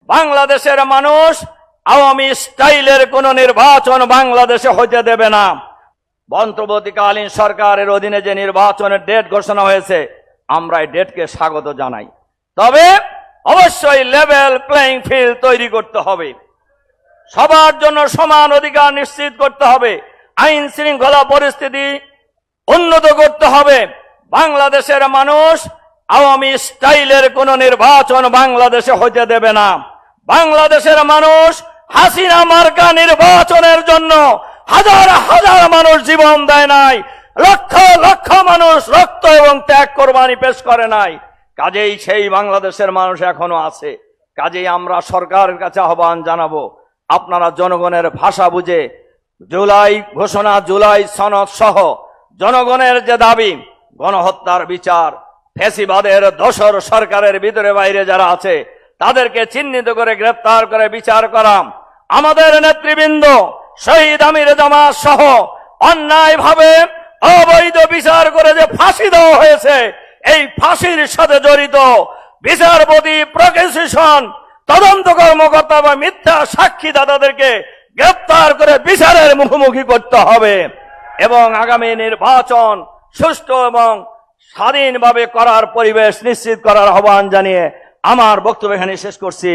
বাংলাদেশের মানুষ আওয়ামী স্টাইলের কোন নির্বাচন বাংলাদেশে হতে দেবে না। অন্তর্বর্তীকালীন সরকারের অধীনে যে নির্বাচনের ডেট ঘোষণা হয়েছে, আমরা এই ডেটকে স্বাগত জানাই। তবে অবশ্যই লেভেল প্লেইং ফিল্ড তৈরি করতে হবে, সবার জন্য সমান অধিকার নিশ্চিত করতে হবে, আইন শৃঙ্খলা পরিস্থিতি উন্নত করতে হবে। বাংলাদেশের মানুষ আওয়ামী স্টাইলের কোন নির্বাচন বাংলাদেশে হতে দেবে না। বাংলাদেশের মানুষ হাসিনা মার্কা নির্বাচনের জন্য হাজার হাজার মানুষ জীবন দেয় নাই, লক্ষ লক্ষ মানুষ রক্ত এবং ত্যাগ কোরবানি পেশ করে নাই। কাজেই সেই বাংলাদেশের মানুষ এখনো আছে। কাজেই আমরা সরকারের কাছে আহ্বান জানাবো, আপনারা জনগণের ভাষা বুঝে জুলাই ঘোষণা, জুলাই সনদ সহ জনগণের যে দাবি, গণহত্যার বিচার, ফ্যাসিবাদের দোসর সরকারের ভিতরে বাইরে যারা আছে তাদেরকে চিহ্নিত করে গ্রেফতার করে বিচার করা, আমাদের নেতৃবৃন্দ শহীদ আমির জামাত সহ অন্যায়ভাবে অবৈধ বিচার করে যে ফাঁসি দেওয়া হয়েছে, এই ফাঁসির সাথে জড়িত বিচারপতি, প্রসিকিউশন, তদন্ত কর্মকর্তা বা মিথ্যা সাক্ষী দাতাদেরকে গ্রেফতার করে বিচারের মুখোমুখি করতে হবে এবং আগামী নির্বাচন সুষ্ঠু এবং স্বাধীনভাবে করার পরিবেশ নিশ্চিত করার আহ্বান জানিয়ে আমার বক্তব্য এখানে শেষ করছি।